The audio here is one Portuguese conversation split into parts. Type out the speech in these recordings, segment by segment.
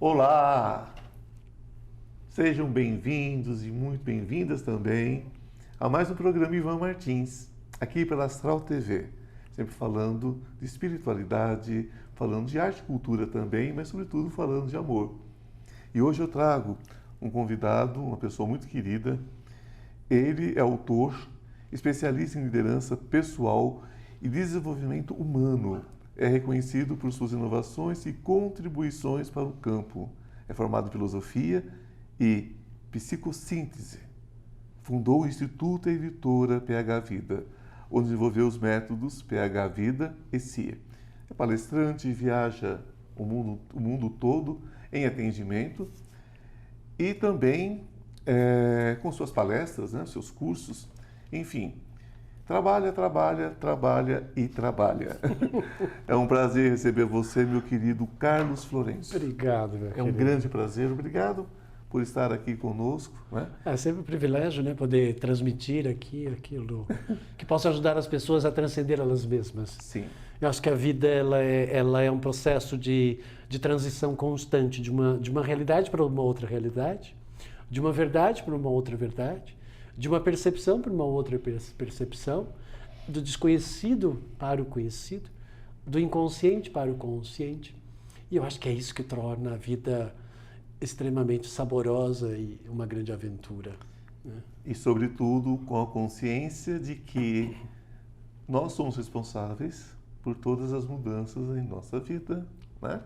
Olá! Sejam bem-vindos e muito bem-vindas também a mais um programa Ivan Martins, aqui pela Astral TV, sempre falando de espiritualidade, falando de arte e cultura também, mas sobretudo falando de amor. E hoje eu trago um convidado, uma pessoa muito querida. Ele é autor, especialista em liderança pessoal e desenvolvimento humano. É reconhecido por suas inovações e contribuições para o campo. É formado em filosofia e psicossíntese. Fundou o Instituto e Editora PH Vida, onde desenvolveu os métodos PH Vida e CIA. É palestrante e viaja o mundo todo em atendimento e também com suas palestras, né, seus cursos, enfim. Trabalha e trabalha. É um prazer receber você, meu querido Carlos Florencio. Obrigado, meu querido. É um grande prazer, obrigado por estar aqui conosco. Né? É sempre um privilégio, né, poder transmitir aqui aquilo que possa ajudar as pessoas a transcender elas mesmas. Sim. Eu acho que a vida ela é um processo de transição constante de uma realidade para uma outra realidade, de uma verdade para uma outra verdade, de uma percepção para uma outra percepção, do desconhecido para o conhecido, do inconsciente para o consciente. E eu acho que é isso que torna a vida extremamente saborosa e uma grande aventura. Né? E, sobretudo, com a consciência de que nós somos responsáveis por todas as mudanças em nossa vida. Né?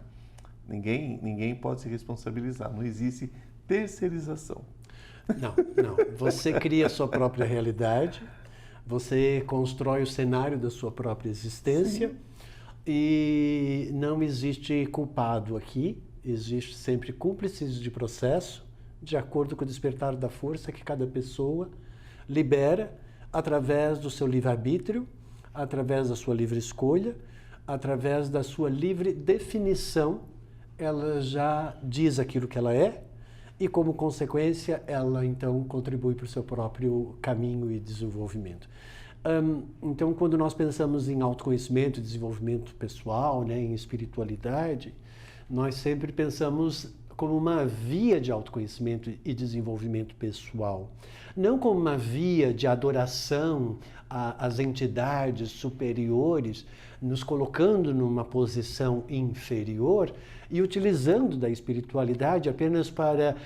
Ninguém pode se responsabilizar, não existe terceirização. Não. Você cria a sua própria realidade, você constrói o cenário da sua própria existência. Sim. E não existe culpado aqui, existe sempre cúmplices de processo, de acordo com o despertar da força que cada pessoa libera através do seu livre-arbítrio, através da sua livre escolha, através da sua livre definição. Ela já diz aquilo que ela é, e, como consequência, ela, então, contribui para o seu próprio caminho e desenvolvimento. Então, quando nós pensamos em autoconhecimento, desenvolvimento pessoal, né, em espiritualidade, nós sempre pensamos como uma via de autoconhecimento e desenvolvimento pessoal. Não como uma via de adoração às entidades superiores, nos colocando numa posição inferior e utilizando da espiritualidade apenas para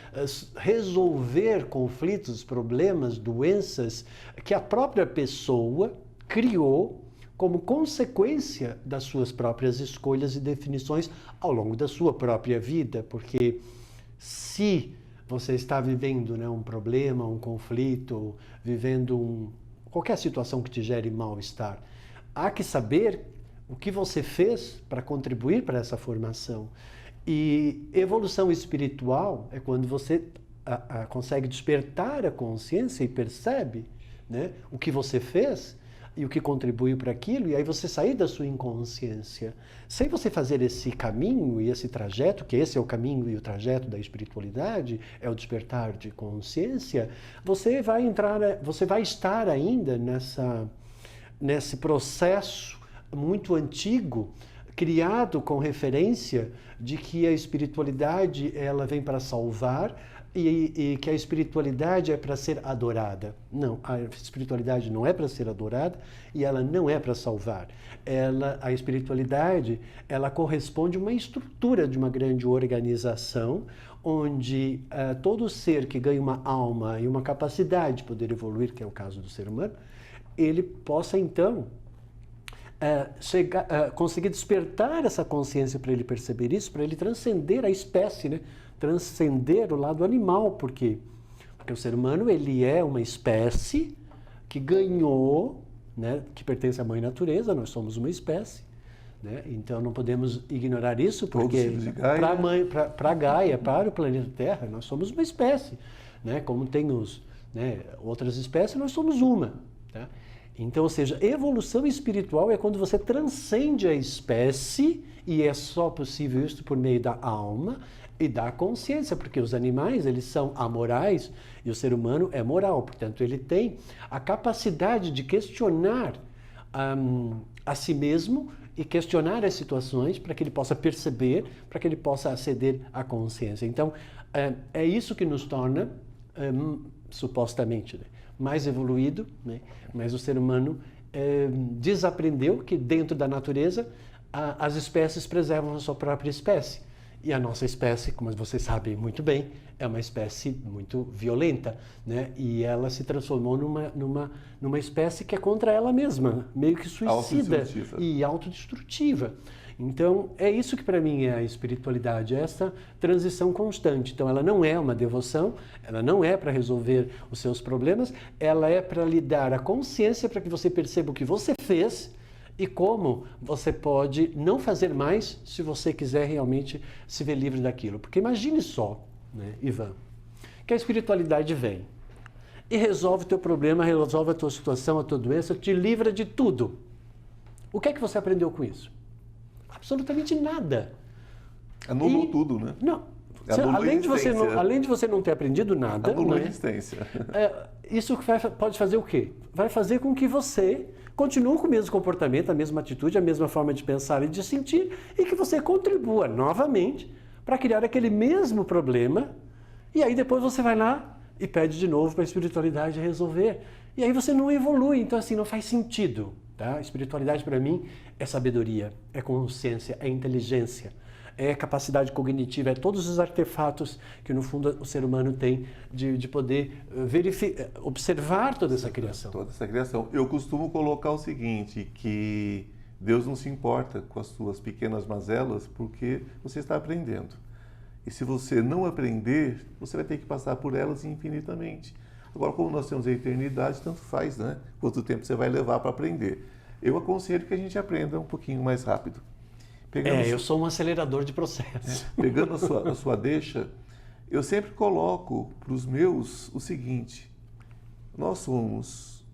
resolver conflitos, problemas, doenças que a própria pessoa criou como consequência das suas próprias escolhas e definições ao longo da sua própria vida. Porque se você está vivendo, né, um problema, um conflito, vivendo qualquer situação que te gere mal-estar, há que saber o que você fez para contribuir para essa formação. E evolução espiritual é quando você consegue despertar a consciência e percebe, né, o que você fez e o que contribuiu para aquilo, e aí você sair da sua inconsciência. Sem você fazer esse caminho e esse trajeto, que esse é o caminho e o trajeto da espiritualidade, é o despertar de consciência, você vai estar ainda nesse processo muito antigo, criado com referência de que a espiritualidade ela vem para salvar e que a espiritualidade é para ser adorada. Não, a espiritualidade não é para ser adorada e ela não é para salvar. A espiritualidade, ela corresponde a uma estrutura de uma grande organização onde todo ser que ganha uma alma e uma capacidade de poder evoluir, que é o caso do ser humano, ele possa então conseguir despertar essa consciência para ele perceber isso, para ele transcender a espécie, né? Transcender o lado animal. Por quê? Porque o ser humano ele é uma espécie que ganhou, né, que pertence à mãe natureza, nós somos uma espécie, né? Então não podemos ignorar isso, porque para a Gaia, para o planeta Terra, nós somos uma espécie, né? Como tem outras espécies, nós somos uma. Tá? Então, ou seja, evolução espiritual é quando você transcende a espécie, e é só possível isso por meio da alma e da consciência, porque os animais, eles são amorais e o ser humano é moral. Portanto, ele tem a capacidade de questionar a si mesmo e questionar as situações para que ele possa perceber, para que ele possa aceder à consciência. Então, é isso que nos torna, supostamente, né, mais evoluído, né? Mas o ser humano desaprendeu que dentro da natureza as espécies preservam a sua própria espécie. E a nossa espécie, como vocês sabem muito bem, é uma espécie muito violenta, né? E ela se transformou numa espécie que é contra ela mesma, meio que suicida e autodestrutiva. Então, é isso que para mim é a espiritualidade, é essa transição constante. Então, ela não é uma devoção, ela não é para resolver os seus problemas, ela é para lhe dar a consciência para que você perceba o que você fez e como você pode não fazer mais se você quiser realmente se ver livre daquilo. Porque imagine só, né, Ivan, que a espiritualidade vem e resolve o teu problema, resolve a tua situação, a tua doença, te livra de tudo. O que é que você aprendeu com isso? Absolutamente nada. Anulou tudo, né? Não. Além de você não ter aprendido nada, anulou a né? existência. Isso pode fazer o quê? Vai fazer com que você continue com o mesmo comportamento, a mesma atitude, a mesma forma de pensar e de sentir, e que você contribua novamente para criar aquele mesmo problema, e aí depois você vai lá e pede de novo para a espiritualidade resolver. E aí você não evolui, então assim, não faz sentido. Tá? Espiritualidade para mim é sabedoria, é consciência, é inteligência, é capacidade cognitiva, é todos os artefatos que no fundo o ser humano tem de poder observar toda essa criação. Toda essa criação. Eu costumo colocar o seguinte, que Deus não se importa com as suas pequenas mazelas porque você está aprendendo. E se você não aprender, você vai ter que passar por elas infinitamente. Agora, como nós temos a eternidade, tanto faz, né? Quanto tempo você vai levar para aprender. Eu aconselho que a gente aprenda um pouquinho mais rápido. Eu sou um acelerador de processo. Pegando a sua deixa, eu sempre coloco para os meus o seguinte: nós somos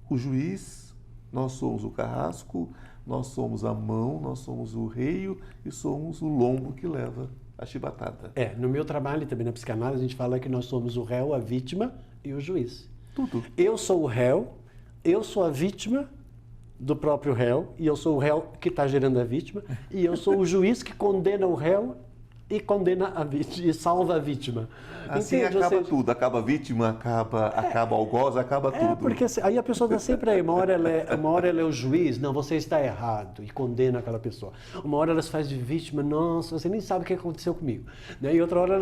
o juiz, nós somos o carrasco, nós somos a mão, nós somos o reio e somos o lombo que leva a chibatada. No meu trabalho também na psicanálise a gente fala que nós somos o réu, a vítima e o juiz. Tudo. Eu sou o réu, eu sou a vítima do próprio réu, e eu sou o réu que está gerando a vítima, e eu sou o juiz que condena o réu e condena a vítima, e salva a vítima. Assim entende? acaba tudo, acaba a vítima, acaba o algoz, acaba tudo. Porque aí a pessoa está sempre aí, uma hora ela é o juiz, não, você está errado, e condena aquela pessoa. Uma hora ela se faz de vítima, nossa, você nem sabe o que aconteceu comigo. Né? E outra hora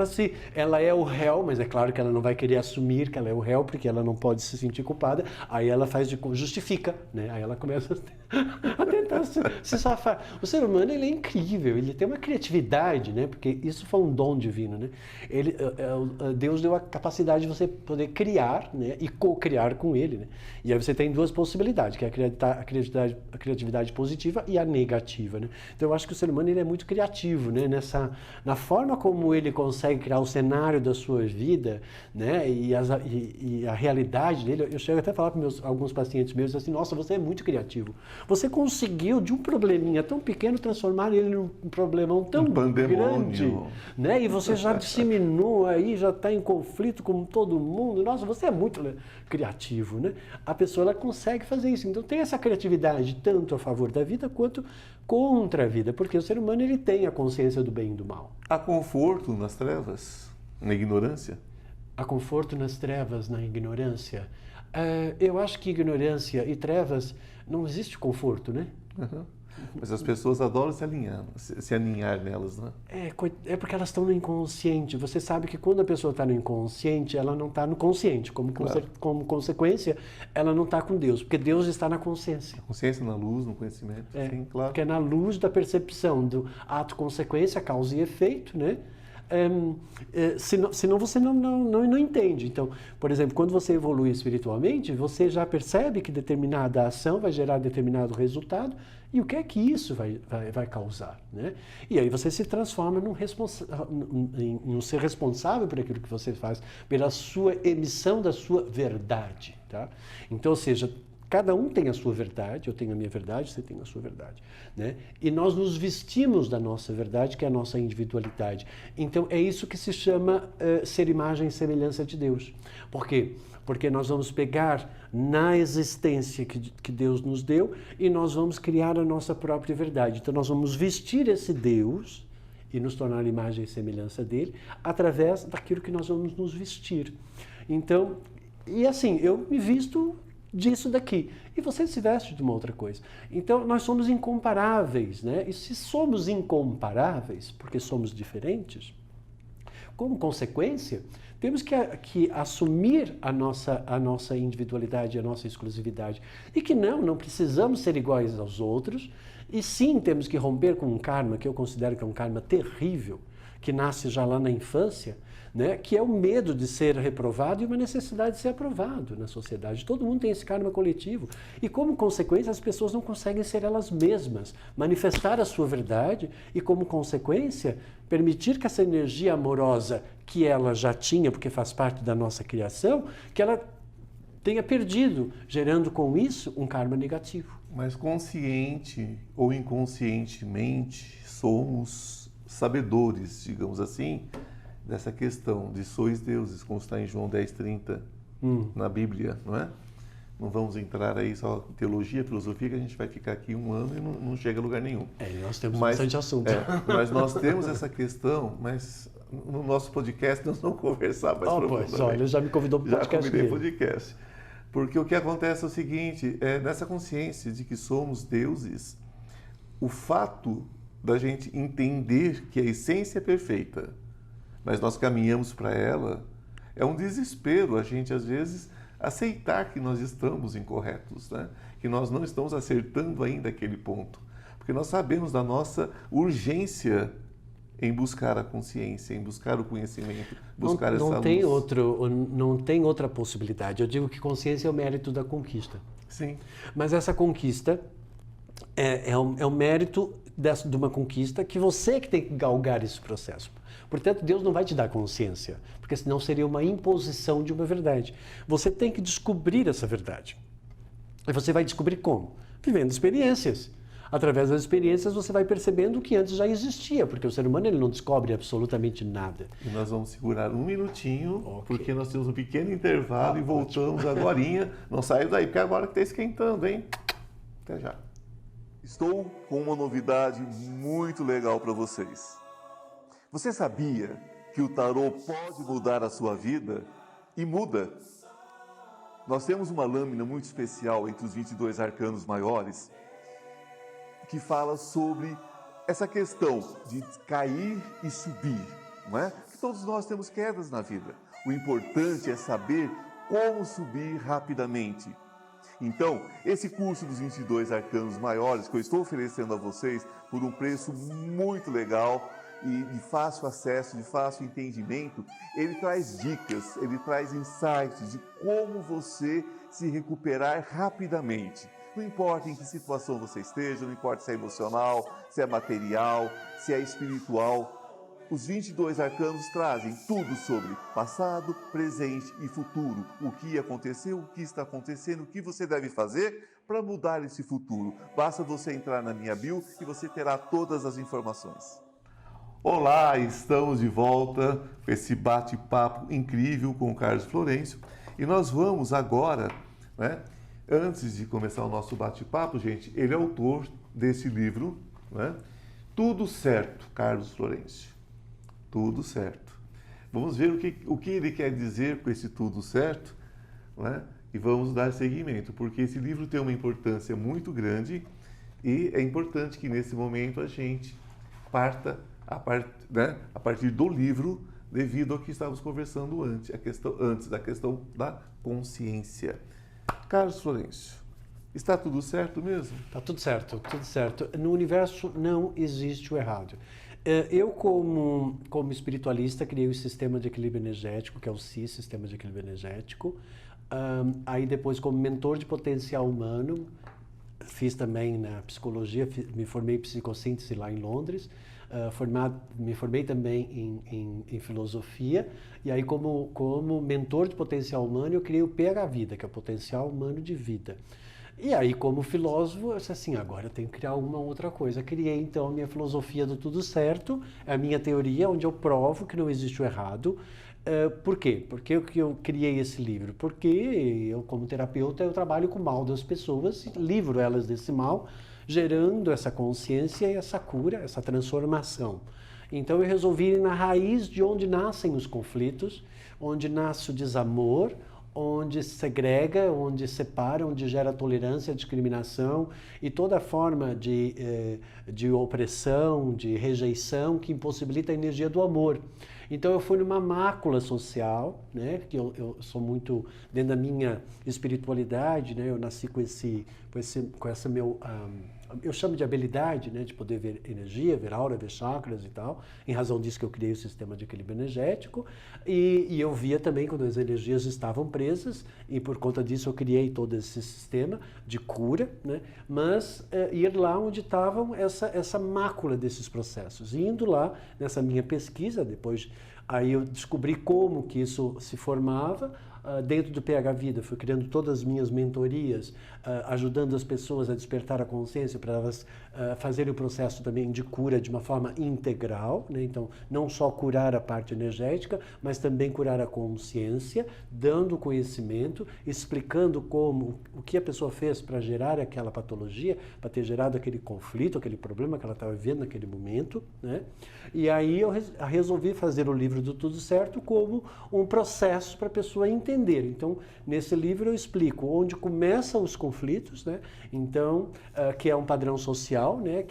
ela é o réu, mas é claro que ela não vai querer assumir que ela é o réu, porque ela não pode se sentir culpada, aí ela justifica, né? Aí ela começa a tentar se safar. O ser humano, ele é incrível, ele tem uma criatividade, né? Porque isso foi um dom divino, né? Deus deu a capacidade de você poder criar, né? E co-criar com ele, né? E aí você tem duas possibilidades, que é a criatividade positiva e a negativa, né? Então eu acho que o ser humano, ele é muito criativo, né? Na forma como ele consegue criar o cenário da sua vida, né? E a realidade dele. Eu chego até a falar para alguns pacientes meus assim: nossa, você é muito criativo. Você conseguiu, de um probleminha tão pequeno, transformar ele num problemão tão grande, né? E você já disseminou aí, já está em conflito com todo mundo. Nossa, você é muito criativo, né? A pessoa, ela consegue fazer isso. Então tem essa criatividade tanto a favor da vida quanto contra a vida, porque o ser humano, ele tem a consciência do bem e do mal. Há conforto nas trevas, na ignorância? Há conforto nas trevas, na ignorância? Eu acho que ignorância e trevas não existe conforto, né? Uhum. Mas as pessoas adoram se aninhar nelas, né? É porque elas estão no inconsciente. Você sabe que quando a pessoa está no inconsciente, ela não está no consciente. Como consequência, ela não está com Deus, porque Deus está na consciência. Consciência na luz, no conhecimento, sim, claro. Porque é na luz da percepção do ato-consequência, causa e efeito, né? Senão você não entende. Então, por exemplo, quando você evolui espiritualmente, você já percebe que determinada ação vai gerar determinado resultado e o que é que isso vai causar, né? E aí você se transforma num ser responsável por aquilo que você faz, pela sua emissão da sua verdade, tá? Então, ou seja, Cada um tem a sua verdade, eu tenho a minha verdade, você tem a sua verdade, né? E nós nos vestimos da nossa verdade, que é a nossa individualidade. Então, é isso que se chama ser imagem e semelhança de Deus. Por quê? Porque nós vamos pegar na existência que Deus nos deu e nós vamos criar a nossa própria verdade. Então, nós vamos vestir esse Deus e nos tornar imagem e semelhança dele através daquilo que nós vamos nos vestir. Então, e assim, eu me visto disso daqui. E você se veste de uma outra coisa. Então, nós somos incomparáveis, né? E se somos incomparáveis, porque somos diferentes, como consequência, temos que assumir a nossa individualidade, a nossa exclusividade. E que não precisamos ser iguais aos outros. E sim, temos que romper com um karma, que eu considero que é um karma terrível, que nasce já lá na infância, né? Que é o medo de ser reprovado e uma necessidade de ser aprovado na sociedade. Todo mundo tem esse karma coletivo. E como consequência, as pessoas não conseguem ser elas mesmas, manifestar a sua verdade e, como consequência, permitir que essa energia amorosa que ela já tinha, porque faz parte da nossa criação, que ela tenha perdido, gerando com isso um karma negativo. Mas consciente ou inconscientemente somos sabedores, digamos assim, dessa questão de sois deuses, como está em João 10:30 na Bíblia, não é? Não vamos entrar aí só em teologia, filosofia, que a gente vai ficar aqui um ano e não chega a lugar nenhum. Nós temos bastante assunto. Mas nós temos essa questão, mas no nosso podcast nós vamos conversar mais profundamente. Pois, olha, já me convidou para o podcast. Já convidei para o podcast. Porque o que acontece é o seguinte, nessa consciência de que somos deuses, o fato da gente entender que a essência é perfeita, mas nós caminhamos para ela, é um desespero a gente, às vezes, aceitar que nós estamos incorretos, né? Que nós não estamos acertando ainda aquele ponto. Porque nós sabemos da nossa urgência em buscar a consciência, em buscar o conhecimento, buscar essa luz. Não tem outra possibilidade. Eu digo que consciência é o mérito da conquista. Sim. Mas essa conquista é um mérito de uma conquista que você que tem que galgar esse processo. Portanto, Deus não vai te dar consciência, porque senão seria uma imposição de uma verdade. Você tem que descobrir essa verdade. E você vai descobrir como? Vivendo experiências. Através das experiências você vai percebendo o que antes já existia, porque o ser humano ele não descobre absolutamente nada. E nós vamos segurar um minutinho, porque nós temos um pequeno intervalo e voltamos agorinha. Não saiu daí, porque agora que está esquentando, hein? Até já. Estou com uma novidade muito legal para vocês. Você sabia que o tarô pode mudar a sua vida? E muda. Nós temos uma lâmina muito especial entre os 22 arcanos maiores que fala sobre essa questão de cair e subir, não é? Que todos nós temos quedas na vida. O importante é saber como subir rapidamente. Então, esse curso dos 22 arcanos maiores que eu estou oferecendo a vocês por um preço muito legal e de fácil acesso, de fácil entendimento, ele traz dicas, ele traz insights de como você se recuperar rapidamente. Não importa em que situação você esteja, não importa se é emocional, se é material, se é espiritual, os 22 arcanos trazem tudo sobre passado, presente e futuro. O que aconteceu, o que está acontecendo, o que você deve fazer para mudar esse futuro. Basta você entrar na minha bio e você terá todas as informações. Olá, estamos de volta com esse bate-papo incrível com o Carlos Florencio. E nós vamos agora, né? Antes de começar o nosso bate-papo, gente, ele é autor desse livro, né? Tudo Certo, Carlos Florencio. Tudo certo. Vamos ver o que ele quer dizer com esse tudo certo, né? E vamos dar seguimento, porque esse livro tem uma importância muito grande e é importante que nesse momento a gente parta a partir do livro, devido ao que estávamos conversando antes da questão da consciência. Carlos Florencio, está tudo certo mesmo? Está tudo certo, tudo certo. No universo não existe o errado. Eu, como espiritualista, criei o sistema de equilíbrio energético, que é o SI, Sistema de Equilíbrio Energético. Aí depois, como mentor de potencial humano, fiz também na psicologia, me formei em psicossíntese lá em Londres. Me formei também em filosofia, e aí como mentor de potencial humano eu criei o PH Vida, que é o Potencial Humano de Vida. E aí, como filósofo, eu disse assim, agora eu tenho que criar alguma outra coisa. Criei, então, a minha filosofia do tudo certo, a minha teoria, onde eu provo que não existe o errado. Por quê? Por que eu criei esse livro? Porque eu, como terapeuta, eu trabalho com o mal das pessoas, livro elas desse mal, gerando essa consciência e essa cura, essa transformação. Então, eu resolvi ir na raiz de onde nascem os conflitos, onde nasce o desamor, onde segrega, onde separa, onde gera tolerância, discriminação e toda forma de opressão, de rejeição que impossibilita a energia do amor. Então eu fui numa mácula social, né? Que eu sou muito, dentro da minha espiritualidade, né? Eu nasci com essa meu... eu chamo de habilidade, né, de poder ver energia, ver aura, ver chakras e tal. Em razão disso que eu criei o sistema de equilíbrio energético. E eu via também quando as energias estavam presas, e por conta disso eu criei todo esse sistema de cura, né? Mas ir lá onde estavam essa mácula desses processos. E indo lá, nessa minha pesquisa, depois aí eu descobri como que isso se formava. Dentro do PH Vida, fui criando todas as minhas mentorias, ajudando as pessoas a despertar a consciência para elas fazerem o processo também de cura de uma forma integral, né? Então, não só curar a parte energética, mas também curar a consciência, dando conhecimento, explicando o que a pessoa fez para gerar aquela patologia, para ter gerado aquele conflito, aquele problema que ela estava vivendo naquele momento, né? E aí eu resolvi fazer o livro do Tudo Certo como um processo para a pessoa entender. Então, nesse livro eu explico onde começam os conflitos, né? Então, que é um padrão social, né?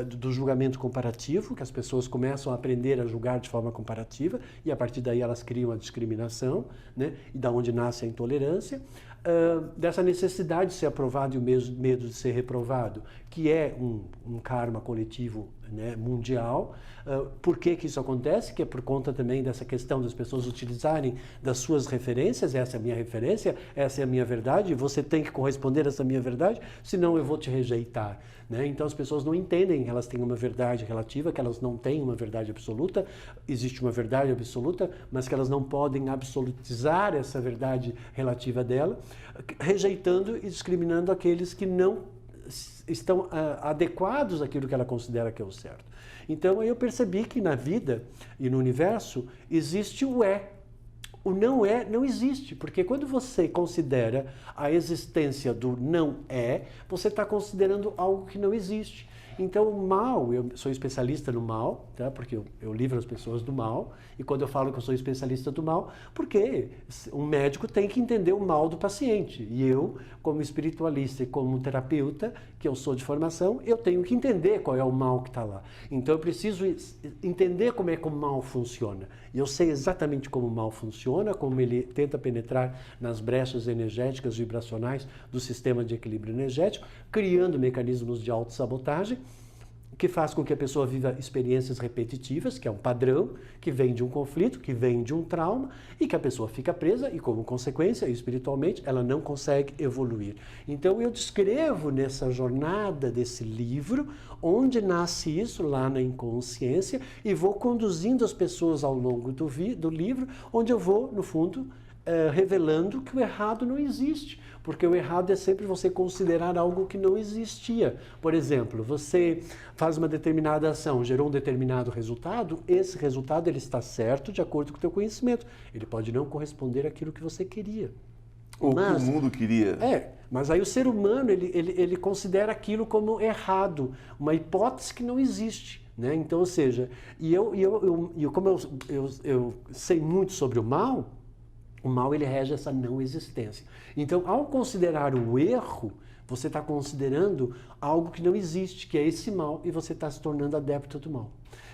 Do julgamento comparativo, que as pessoas começam a aprender a julgar de forma comparativa e a partir daí elas criam a discriminação, né? E da onde nasce a intolerância. Dessa necessidade de ser aprovado e o medo de ser reprovado, que é um karma coletivo, né, mundial. Por que isso acontece? Que é por conta também dessa questão das pessoas utilizarem das suas referências, essa é a minha referência, essa é a minha verdade, você tem que corresponder a essa minha verdade, senão eu vou te rejeitar. Né? Então as pessoas não entendem que elas têm uma verdade relativa, que elas não têm uma verdade absoluta, existe uma verdade absoluta, mas que elas não podem absolutizar essa verdade relativa dela, rejeitando e discriminando aqueles que não estão adequados àquilo que ela considera que é o certo. Então eu percebi que na vida e no universo existe o é. O não é não existe, porque quando você considera a existência do não é, você está considerando algo que não existe. Então o mal, eu sou especialista no mal, tá? Porque eu livro as pessoas do mal, e quando eu falo que eu sou especialista do mal, porque um médico tem que entender o mal do paciente, e eu, como espiritualista e como terapeuta, que eu sou de formação, eu tenho que entender qual é o mal que está lá. Então eu preciso entender como é que o mal funciona, e eu sei exatamente como o mal funciona, como ele tenta penetrar nas brechas energéticas vibracionais do sistema de equilíbrio energético, criando mecanismos de autossabotagem, que faz com que a pessoa viva experiências repetitivas, que é um padrão, que vem de um conflito, que vem de um trauma, e que a pessoa fica presa e, como consequência, espiritualmente, ela não consegue evoluir. Então, eu descrevo nessa jornada desse livro, onde nasce isso, lá na inconsciência, e vou conduzindo as pessoas ao longo do livro, onde eu vou, no fundo, revelando que o errado não existe. Porque o errado é sempre você considerar algo que não existia. Por exemplo, você faz uma determinada ação, gerou um determinado resultado, esse resultado ele está certo de acordo com o teu conhecimento. Ele pode não corresponder àquilo que você queria. Ou que o mundo queria. Mas aí o ser humano, ele considera aquilo como errado, uma hipótese que não existe. Né? Então, ou seja, como eu sei muito sobre o mal ele rege essa não existência. Então, ao considerar o erro, você está considerando algo que não existe, que é esse mal, e você está se tornando adepto do mal.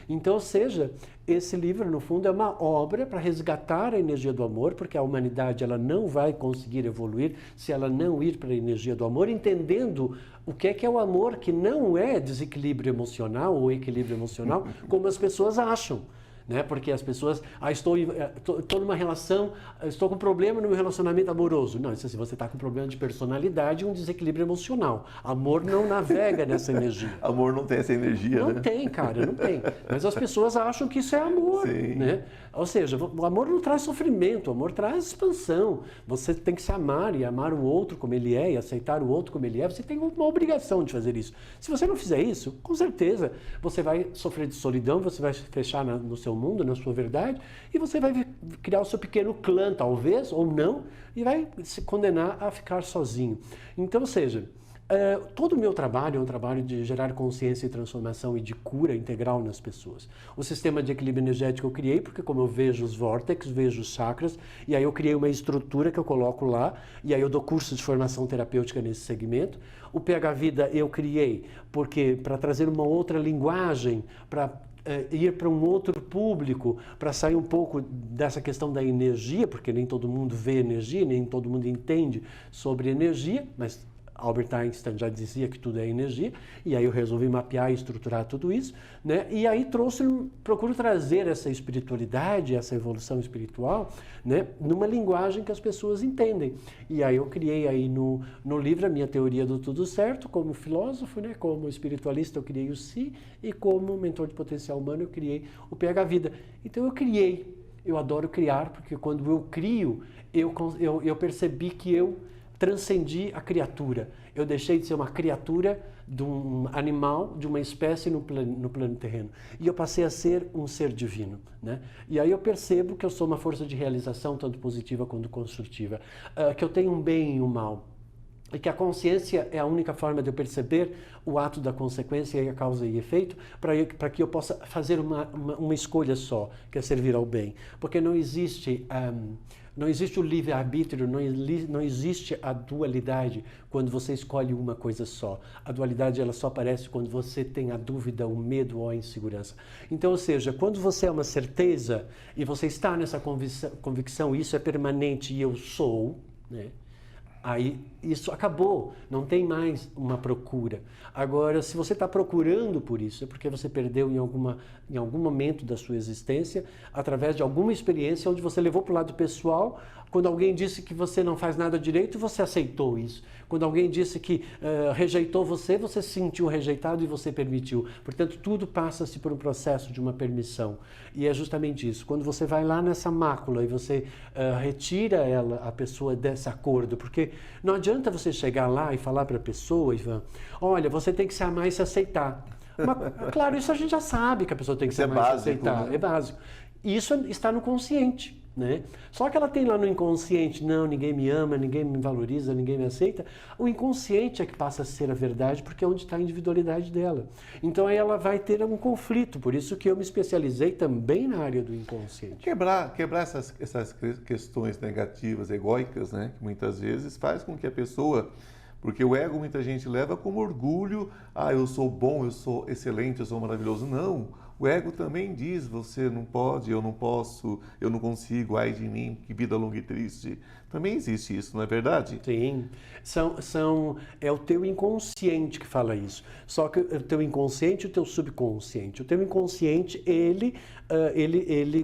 Então, ou seja, esse livro, no fundo, é uma obra para resgatar a energia do amor, porque a humanidade ela não vai conseguir evoluir se ela não ir para a energia do amor, entendendo o que é o amor, que não é desequilíbrio emocional ou equilíbrio emocional, como as pessoas acham. né? Porque as pessoas, estou numa relação, estou com problema no meu relacionamento amoroso. Não, isso assim, você está com problema de personalidade e um desequilíbrio emocional. Amor não navega nessa energia. Amor não tem essa energia, não né? Tem, cara, não tem. Mas as pessoas acham que isso é amor, Sim. né? Ou seja, o amor não traz sofrimento, o amor traz expansão. Você tem que se amar e amar o outro como ele é e aceitar o outro como ele é. Você tem uma obrigação de fazer isso. Se você não fizer isso, com certeza, você vai sofrer de solidão, você vai fechar no seu mundo, na sua verdade, e você vai criar o seu pequeno clã, talvez, ou não, e vai se condenar a ficar sozinho. Então, ou seja, todo o meu trabalho é um trabalho de gerar consciência e transformação e de cura integral nas pessoas. O sistema de equilíbrio energético eu criei porque como eu vejo os vórtices, vejo os chakras, e aí eu criei uma estrutura que eu coloco lá, e aí eu dou curso de formação terapêutica nesse segmento. O PH Vida eu criei porque para trazer uma outra linguagem, para ir para um outro público, para sair um pouco dessa questão da energia, porque nem todo mundo vê energia, nem todo mundo entende sobre energia, mas Albert Einstein já dizia que tudo é energia, e aí eu resolvi mapear e estruturar tudo isso, né? E aí procuro trazer essa espiritualidade, essa evolução espiritual, né? Numa linguagem que as pessoas entendem. E aí eu criei aí no livro a minha teoria do tudo certo, como filósofo, né? Como espiritualista eu criei o Si, e como mentor de potencial humano eu criei o PH Vida. Então eu adoro criar, porque quando eu crio, eu percebi que eu transcendi a criatura. Eu deixei de ser uma criatura de um animal, de uma espécie no plano terreno. E eu passei a ser um ser divino, né? E aí eu percebo que eu sou uma força de realização, tanto positiva quanto construtiva. Que eu tenho um bem e um mal. E que a consciência é a única forma de eu perceber o ato da consequência e a causa e efeito para que eu possa fazer uma escolha só, que é servir ao bem. Porque não existe o livre-arbítrio, não existe a dualidade quando você escolhe uma coisa só. A dualidade ela só aparece quando você tem a dúvida, o medo ou a insegurança. Então, ou seja, quando você é uma certeza e você está nessa convicção, isso é permanente e eu sou, né? Aí isso acabou, não tem mais uma procura. Agora, se você está procurando por isso, é porque você perdeu em algum momento da sua existência, através de alguma experiência onde você levou para o lado pessoal. Quando alguém disse que você não faz nada direito, você aceitou isso. Quando alguém disse que rejeitou você, você se sentiu rejeitado e você permitiu. Portanto, tudo passa-se por um processo de uma permissão. E é justamente isso. Quando você vai lá nessa mácula e você retira a pessoa desse acordo, porque não adianta você chegar lá e falar para a pessoa, Ivan, olha, você tem que se amar e se aceitar. Mas, claro, isso a gente já sabe que a pessoa tem que se amar e se aceitar. Né? É básico. E isso está no consciente. Né? Só que ela tem lá no inconsciente, não, ninguém me ama, ninguém me valoriza, ninguém me aceita. O inconsciente é que passa a ser a verdade, porque é onde está a individualidade dela. Então aí ela vai ter um conflito, por isso que eu me especializei também na área do inconsciente. Quebrar essas questões negativas, egóicas, né? Que muitas vezes faz com que a pessoa... Porque o ego muita gente leva como orgulho, eu sou bom, eu sou excelente, eu sou maravilhoso. Não, o ego também diz, você não pode, eu não posso, eu não consigo, ai de mim, que vida longa e triste. Também existe isso, não é verdade? Sim, é o teu inconsciente que fala isso. Só que o teu inconsciente e o teu subconsciente. O teu inconsciente, ele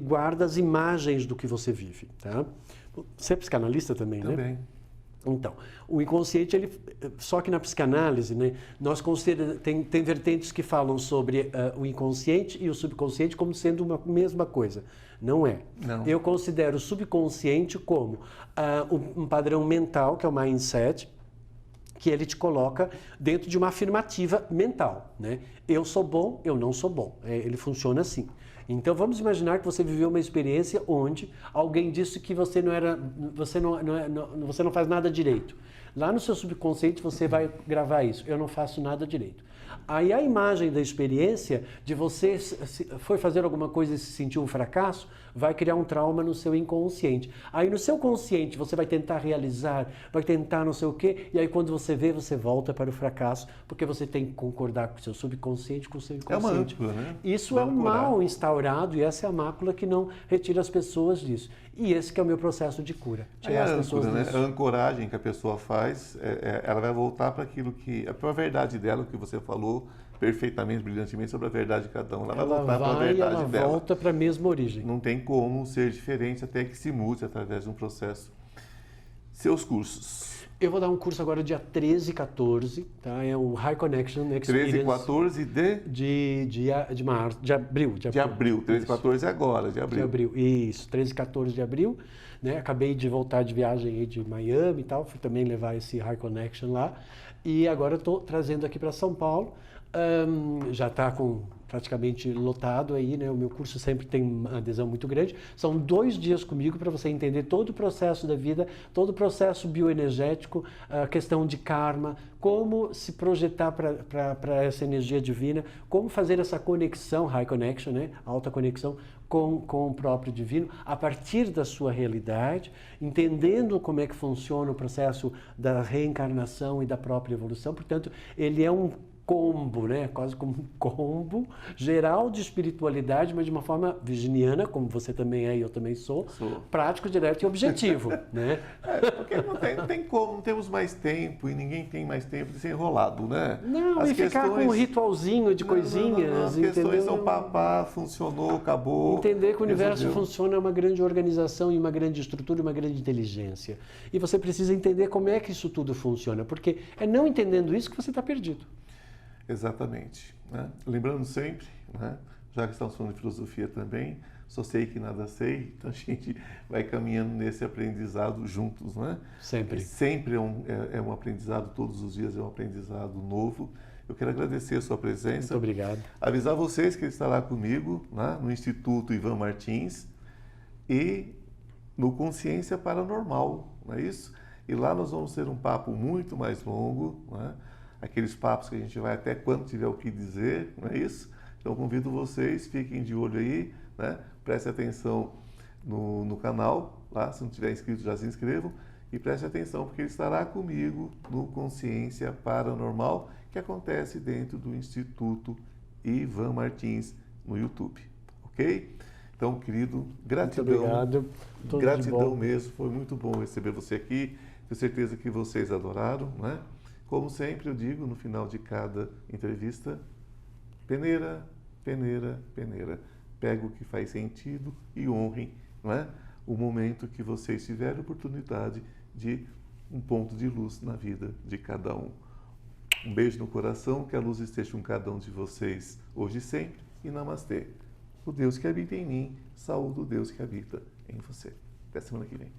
guarda as imagens do que você vive, tá? Você é psicanalista também, né? Também. Então, o inconsciente, só que na psicanálise, né, nós consideramos, tem vertentes que falam sobre o inconsciente e o subconsciente como sendo uma mesma coisa. Não é. Não. Eu considero o subconsciente como um padrão mental, que é o mindset, que ele te coloca dentro de uma afirmativa mental, né? Eu sou bom, eu não sou bom. Ele funciona assim. Então vamos imaginar que você viveu uma experiência onde alguém disse que você não faz nada direito. Lá no seu subconsciente você vai gravar isso. Eu não faço nada direito. Aí a imagem da experiência de você foi fazer alguma coisa e se sentiu um fracasso, vai criar um trauma no seu inconsciente. Aí no seu consciente você vai tentar realizar, vai tentar não sei o quê, e aí quando você vê, você volta para o fracasso, porque você tem que concordar com o seu subconsciente, com o seu inconsciente. É uma âncora, né? Isso é um mal instaurado e essa é a mácula que não retira as pessoas disso. E esse que é o meu processo de cura. Tirar as pessoas disso. A ancoragem que a pessoa faz ela vai voltar para aquilo para a verdade dela, o que você falou perfeitamente, brilhantemente sobre a verdade de cada um. Ela vai voltar para a verdade dela. Ela volta para a mesma origem. Não tem como ser diferente até que se mude através de um processo. Seus cursos. Eu vou dar um curso agora dia 13 e 14, tá? É o High Connection Experience. 13 e 14 de março, de abril. De abril, 13 e 14 é agora, de abril. De abril, isso, 13 e 14 de abril, né? Acabei de voltar de viagem aí de Miami e tal, fui também levar esse High Connection lá. E agora estou trazendo aqui para São Paulo, já está praticamente lotado aí, né? O meu curso sempre tem uma adesão muito grande. São 2 dias comigo para você entender todo o processo da vida, todo o processo bioenergético, a questão de karma, como se projetar para essa energia divina, como fazer essa conexão, high connection, né? Alta conexão com o próprio divino, a partir da sua realidade, entendendo como é que funciona o processo da reencarnação e da própria evolução. Portanto, ele é um combo, né? Quase como um combo geral de espiritualidade, mas de uma forma virginiana, como você também é e eu também sou. Prático, direto e objetivo, né? Porque não tem como, não temos mais tempo e ninguém tem mais tempo de ser enrolado, né? Não, e ficar com um ritualzinho de coisinhas. As questões são papá, funcionou, acabou. Entender que o universo funciona é uma grande organização e uma grande estrutura e uma grande inteligência. E você precisa entender como é que isso tudo funciona, porque é não entendendo isso que você está perdido. Exatamente. Né? Lembrando sempre, né? Já que estamos falando de filosofia também, só sei que nada sei, então a gente vai caminhando nesse aprendizado juntos, né? Sempre. Sempre é um aprendizado, todos os dias é um aprendizado novo. Eu quero agradecer a sua presença. Muito obrigado. Avisar vocês que ele estará comigo, né? No Instituto Ivan Martins e no Consciência Paranormal, não é isso? E lá nós vamos ter um papo muito mais longo, né? Aqueles papos que a gente vai até quando tiver o que dizer, não é isso? Então convido vocês, fiquem de olho aí, né? Prestem atenção no canal, lá, se não tiver inscrito já se inscrevam, e prestem atenção porque ele estará comigo no Consciência Paranormal, que acontece dentro do Instituto Ivan Martins no YouTube, ok? Então, querido, gratidão. Muito obrigado. Tudo gratidão mesmo, foi muito bom receber você aqui, tenho certeza que vocês adoraram, né? Como sempre eu digo no final de cada entrevista, peneira, peneira, peneira. Pega o que faz sentido e honrem, não é? O momento que vocês tiverem oportunidade de um ponto de luz na vida de cada um. Um beijo no coração, que a luz esteja com cada um de vocês hoje e sempre. E namastê. O Deus que habita em mim, saúde o Deus que habita em você. Até semana que vem.